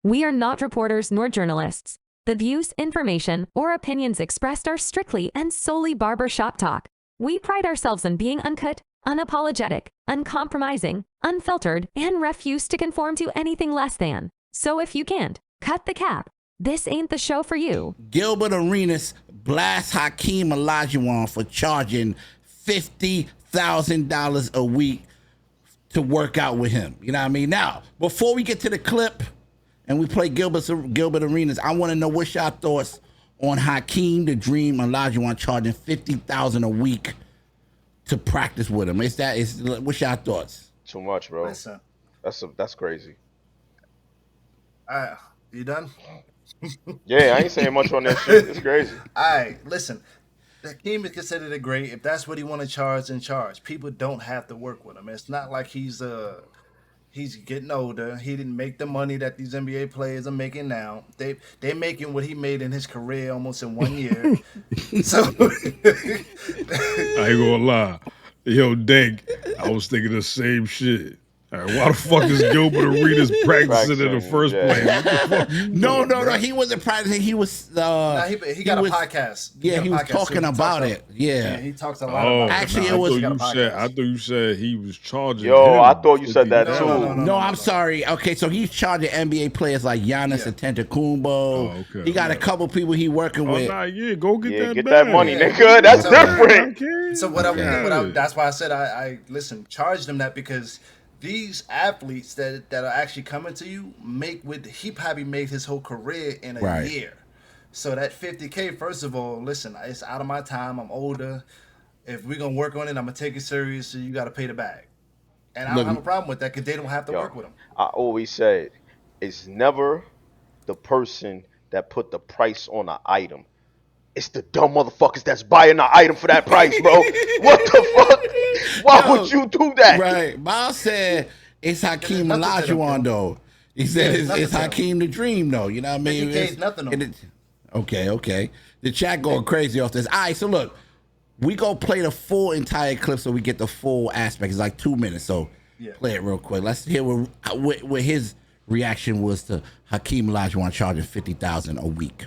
We are not reporters nor journalists. The views, information, or opinions expressed are strictly and solely barbershop talk. We pride ourselves on being uncut, unapologetic, uncompromising, unfiltered, and refuse to conform to anything less than. So if you can't cut the cap, this ain't the show for you. Gilbert Arenas blasts Hakeem Olajuwon for charging $50,000 a week to work out with him. You know what I mean? Now, before we get to the clip and we play Gilbert Arenas, I want to know what's your thoughts on Hakeem the Dream Olajuwon charging $50,000 a week to practice with him. What's your thoughts? Too much, bro. Listen. That's crazy. You done? Yeah, I ain't saying much on that shit. It's crazy. All right, listen. Hakeem is considered a great. If that's what he want to charge, then charge. People don't have to work with him. It's not like he's getting older. He didn't make the money that these NBA players are making now. They're making what he made in his career almost in 1 year. So I ain't gonna lie. Yo, Dank, I was thinking the same shit. All right, why the fuck is Gilbert Arenas practicing in the first place? What the fuck No. He wasn't practicing. He was. he got a podcast. He was talking about it. Yeah, he talks a lot about it. Actually, I thought you said he was charging. Yo, I thought you said that too. No, I'm sorry. Okay, so he's charging NBA players like Giannis Antetokounmpo. Oh, okay. He got a couple people he working with. Nah, go get get that that money, bag. nigga. That's different. So that's why I said I listen, charge them that because these athletes that are actually coming to you he probably made his whole career in a year. So that $50K, first of all, listen, it's out of my time. I'm older. If we're gonna work on it, I'm gonna take it serious. So you got to pay the bag, and I don't have a problem with that because they don't have to work with them. I always said it's never the person that put the price on an item. It's the dumb motherfuckers that's buying the item for that price, bro. What the fuck? Why would you do that? Right. Miles said it's Hakeem Olajuwon, though. He said it's Hakeem the Dream, though. You know what I mean? It's nothing on it. Okay. The chat going crazy off this. All right, so look, we go play the full entire clip so we get the full aspect. It's like 2 minutes, so play it real quick. Let's hear what his reaction was to Hakeem Olajuwon charging $50,000 a week.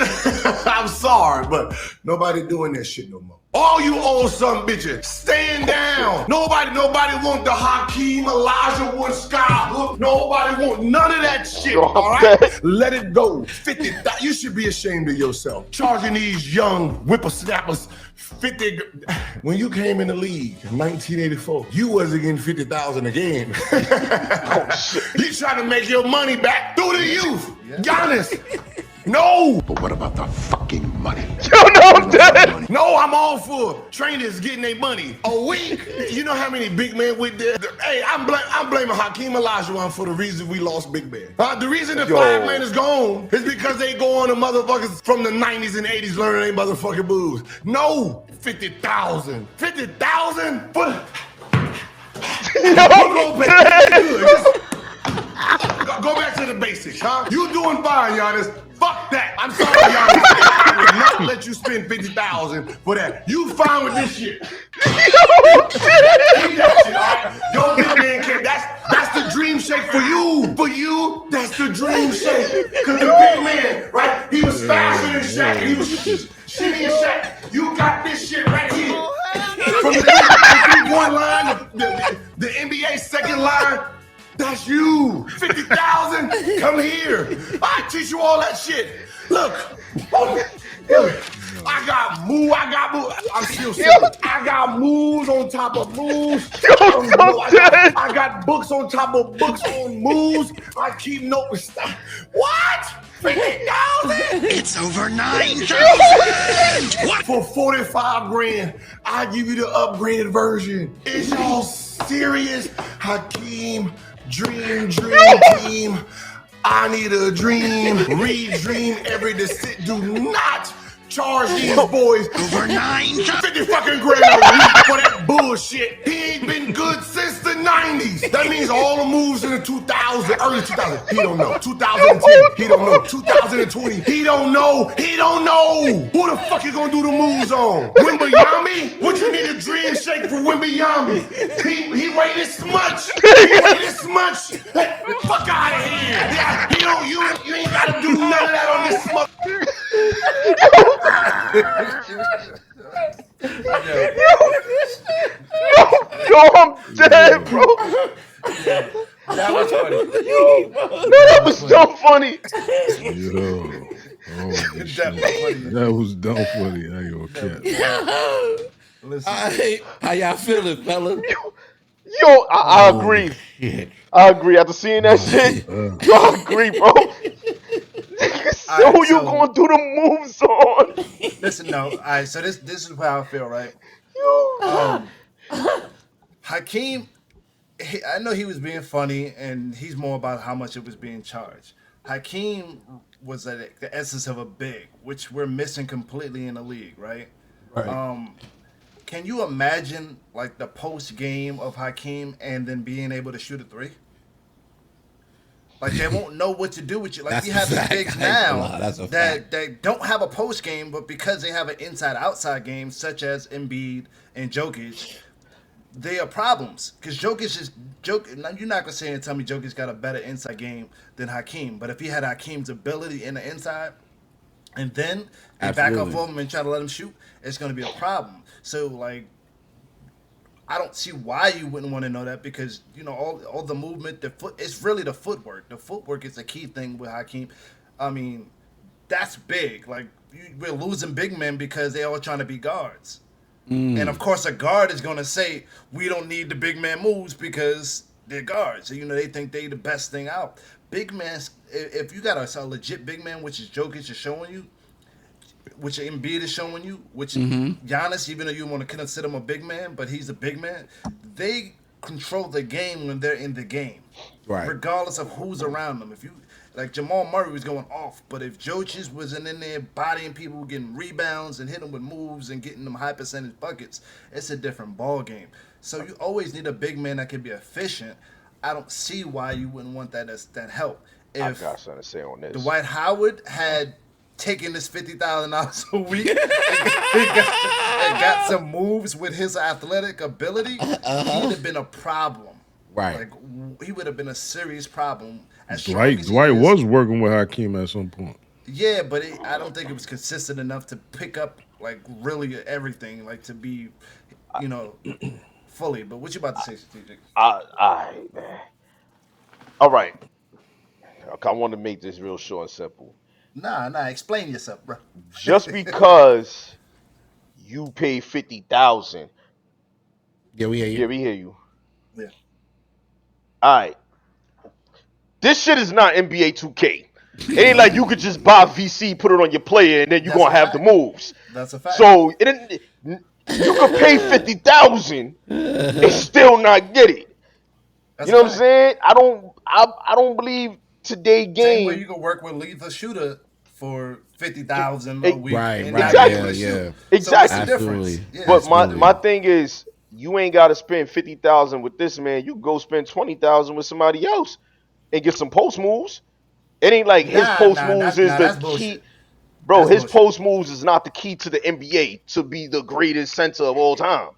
I'm sorry, but nobody doing that shit no more. All you old son bitches, stand down. Nobody want the Hakeem Olajuwon sky look. Nobody want none of that shit. All right, let it go. 50,000. You should be ashamed of yourself. Charging these young whippersnappers 50. When you came in the league in 1984, you wasn't getting 50,000 again. Oh shit! You trying to make your money back through the youth, Giannis. No! But what about the fucking money? No, I'm all for trainers getting their money a week. You know how many big men with there? Hey, I'm blaming Hakeem Olajuwon for the reason we lost big men. The reason the 5 man is gone is because they go on the motherfuckers from the 90s and 80s learning they motherfucking moves. No, 50,000. 50,000? Go back to the basics, huh? You doing fine, Giannis. Fuck that. I'm sorry, Giannis. I would not let you spend 50,000 for that. You fine with this shit. Yo, big man came. That's the dream shake for you. For you, that's the dream shake. Cause the big man, right? He was faster than Shaq. He was shitty as Shaq. You got this shit right here. From the 3-point line, the NBA second line. That's you. 50,000. Come here. I teach you all that shit. Look. I got moves. I'm still saying. I got moves on top of moves. I got books on top of books on moves. I keep notes. What? 50,000? It's over 9,000. What? For 45 grand, I give you the upgraded version. Is y'all serious? Hakeem, dream. I need a dream. Redream every deceit. Do not charge these boys over 9,000. 50 fucking grand a week for that bullshit. He ain't been good since the 90s. That means all the moves in the 2000s, early 2000s. He don't know. 2010. He don't know. 2020. He don't know. Who the fuck you gonna do the moves on? Wimbayami? What you need a dream shake for Wimbayami? He weighed this much. Fuck out of here. Yo, I'm dead, bro. That was funny. That was so funny. Yo. Holy shit. That was dumb funny. I ain't gonna cap. Listen, How y'all feeling, fella? Yo, I agree. Shit. I agree. After seeing that shit, yo, I agree, bro. Who you gonna do the moves on? listen, no. All right, so this is how I feel, right? Hakeem, I know he was being funny, and he's more about how much it was being charged. Hakeem was at the essence of a big, which we're missing completely in the league, right? Right. Can you imagine like the post game of Hakeem and then being able to shoot a three? Like they won't know what to do with you. Like That's you a have these fact. bigs I ain't gonna now lie, that's a that don't have a post game, but because they have an inside outside game, such as Embiid and Jokic, they are problems. Because Jokic is Now you're not gonna say and tell me Jokic's got a better inside game than Hakeem, but if he had Hakeem's ability in the inside, and then they back up Absolutely. on him and try to let him shoot, it's gonna be a problem. So like I don't see why you wouldn't want to know that because all the movement, the foot. It's really the footwork. The footwork is the key thing with Hakeem. I mean, that's big. Like we're losing big men because they all trying to be guards. And of course, a guard is gonna say we don't need the big man moves because they're guards. They think they the best thing out. Big man, if you got a legit big man, which is Jokic is showing you, which Embiid is showing you, which Giannis, even though you want to consider him a big man, but he's a big man, they control the game when they're in the game. Right. Regardless of who's around them. If you like Jamal Murray was going off, but if Jokic wasn't in there bodying people, getting rebounds and hitting them with moves and getting them high percentage buckets, it's a different ball game. So you always need a big man that can be efficient. I don't see why you wouldn't want that help. If I got something to say on this. Dwight Howard had taken this $50,000 a week and got some moves with his athletic ability, he'd have been a problem. Right. Like he would have been a serious problem. Dwight was working with Hakeem at some point. Yeah, but I don't think it was consistent enough to pick up like really everything, like to be, fully. But what you about to say, strategic? Man. All right. I want to make this real short and simple. Nah. Explain yourself, bro. Just because you pay 50,000. Yeah, we hear you. Yeah, we hear you. Yeah. All right. This shit is not NBA 2K. It ain't like you could just buy VC, put it on your player, and then you're going to have the moves. That's a fact. So you could pay 50,000 and still not get it. That's what I'm saying? I don't believe today game. Same way you can work with lethal shooter for 50,000 a week. Right. Exactly. Yeah. Exactly. So Absolutely. Yeah. But my thing is, you ain't got to spend 50,000 with this man. You go spend 20,000 with somebody else and get some post moves. It ain't like his post moves is the key. Bullshit. Bro, his post moves is not the key to the NBA to be the greatest center of all time.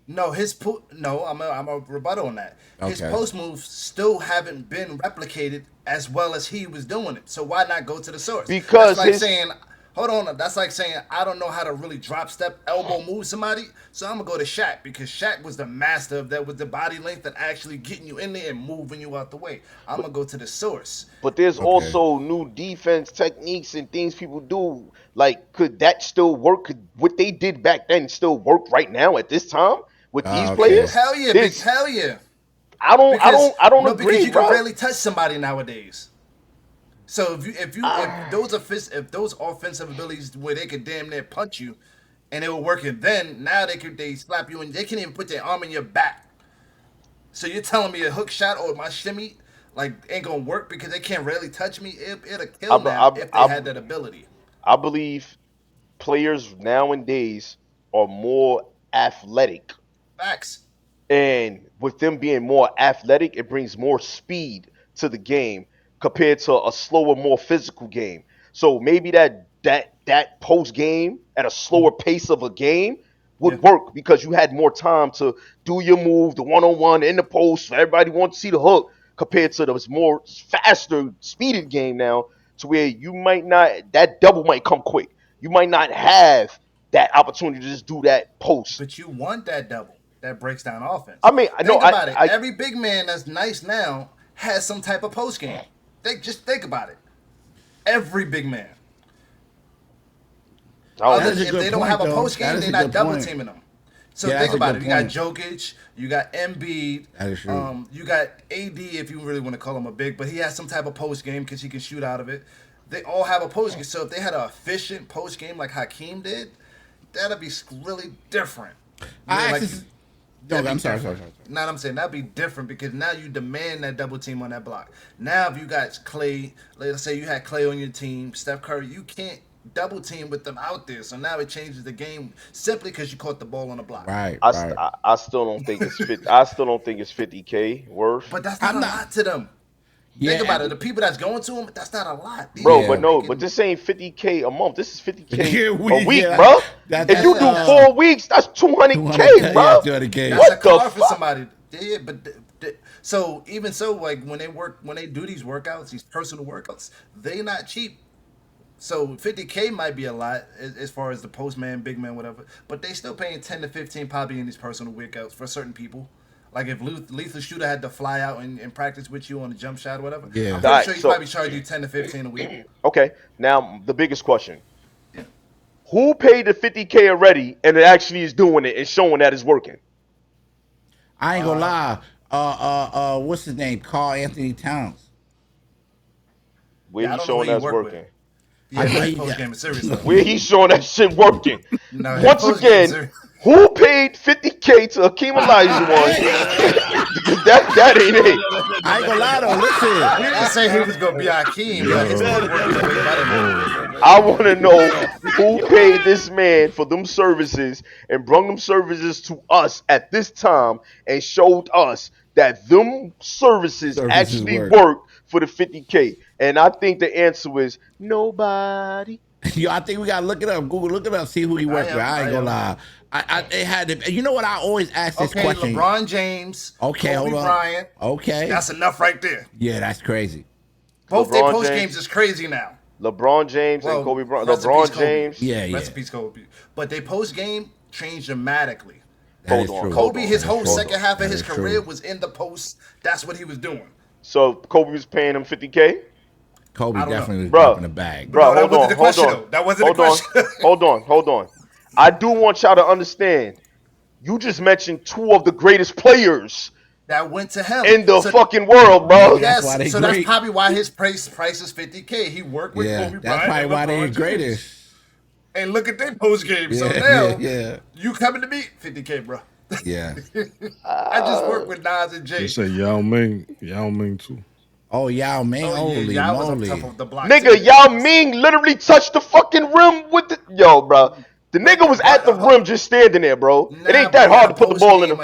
No, I'm a rebuttal on that. His Okay. post moves still haven't been replicated as well as he was doing it. So why not go to the source? Because that's like saying, hold on, that's like saying I don't know how to really drop step elbow move somebody, so I'm gonna go to Shaq because Shaq was the master of that with the body length and actually getting you in there and moving you out the way. I'm gonna go to the source. But there's also new defense techniques and things people do. Like, could that still work? Could what they did back then still work right now at this time with these players? Hell yeah, bitch, hell yeah. I don't agree, because you bro. can rarely touch somebody nowadays. So if those offensive abilities where they could damn near punch you, and it were working then, now they slap you and they can't even put their arm in your back. So you're telling me a hook shot or my shimmy like ain't gonna work because they can't really touch me? It'll kill them if they had that ability. I believe players nowadays are more athletic. Facts. And with them being more athletic, it brings more speed to the game compared to a slower, more physical game. So maybe that post game at a slower pace of a game would work because you had more time to do your move, the one-on-one in the post. Everybody wants to see the hook compared to the more faster, speeded game now to where you might not, that double might come quick. you might not have that opportunity to just do that post. But you want that double that breaks down offense. I mean, think about it. Every big man that's nice now has some type of post game. Just think about it. Every big man. If they don't have a post game, they're not double teaming them. So think about it. You got Jokic, you got Embiid, you got AD if you really want to call him a big, but he has some type of post game because he can shoot out of it. They all have a post game. So if they had an efficient post game like Hakeem did, that'd be really different. I'm sorry. Now I'm saying that'd be different because now you demand that double team on that block. Now if you got Clay, let's say you had Clay on your team, Steph Curry, you can't double team with them out there. So now it changes the game simply because you caught the ball on the block. Right. I still don't think it's 50. I still don't think it's 50K worth. But that's not a lot to them. Think about it. The people that's going to them, that's not a lot. Bro, but this ain't 50K a month. This is 50K a week, bro. If you do 4 weeks, that's 200K, bro. That's a car for somebody. Yeah, but so even so, like when they do these workouts, these personal workouts, they not cheap. So 50K might be a lot as far as the postman, big man, whatever. But they still paying 10 to 15 probably in these personal workouts for certain people. Like if Lethal Shooter had to fly out and practice with you on a jump shot or whatever, I'm pretty sure he probably charge you 10 to 15 a week. Okay, now the biggest question. Yeah. Who paid the 50K already and it actually is doing it and showing that it's working? I ain't gonna lie. What's his name? Carl Anthony Towns. Where he's showing that's working. Where he's showing that shit working. Once again, who paid 50K to Hakeem Olajuwon? that ain't it. I ain't gonna lie though. Listen, he didn't say he was gonna be Hakeem. I want to know who paid this man for them services and brought them services to us at this time and showed us that them services actually work for the 50K. And I think the answer is nobody. Yo, I think we gotta look it up. Google, look it up, see who he worked with. I ain't gonna lie. It had to. You know what? I always ask this question. LeBron James. Okay, Kobe Bryant. Okay, that's enough right there. Yeah, that's crazy. Both their post games is crazy now. LeBron James and Kobe Bryant. LeBron James. Yeah. Recipe's Kobe. But they post game changed dramatically. Hold on. Kobe, his whole second half of his career was in the post. That's what he was doing. So Kobe was paying him 50K. Kobe definitely was dropping the bag. Bro, that wasn't the question. That wasn't the question. Hold on. I do want y'all to understand. You just mentioned two of the greatest players that went to him in the fucking world, bro. Yes, so that's probably why his price is 50K. He worked with Kobe Bryant. That's probably why they're greatest. And look at their post game. So now you coming to me 50K, bro. Yeah. I just worked with Nas and Jay. You say Yao Ming too. Oh, Yao Ming, holy moly. Nigga, Yao Ming literally touched the fucking rim with the... Yo, bro. The nigga was at the rim just standing there, bro. It ain't that hard to put the ball in him.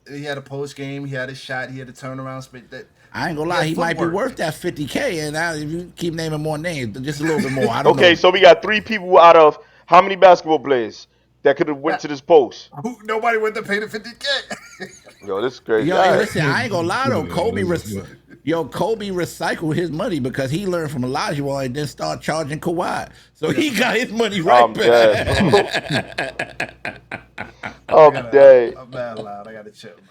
He had a post game, he had a shot, he had a turnaround spit. I ain't gonna lie, he might be worth that 50K, and if you keep naming more names, just a little bit more. I don't know. Okay, so we got 3 people out of how many basketball players that could have went to this post? Nobody went to pay the 50K. Yo, this is crazy. Yo, listen, I ain't gonna lie though. Kobe recycled his money because he learned from Olajuwon and then started charging Kawhi. So he got his money right back. I'm dead. I'm mad loud. I gotta chill, man.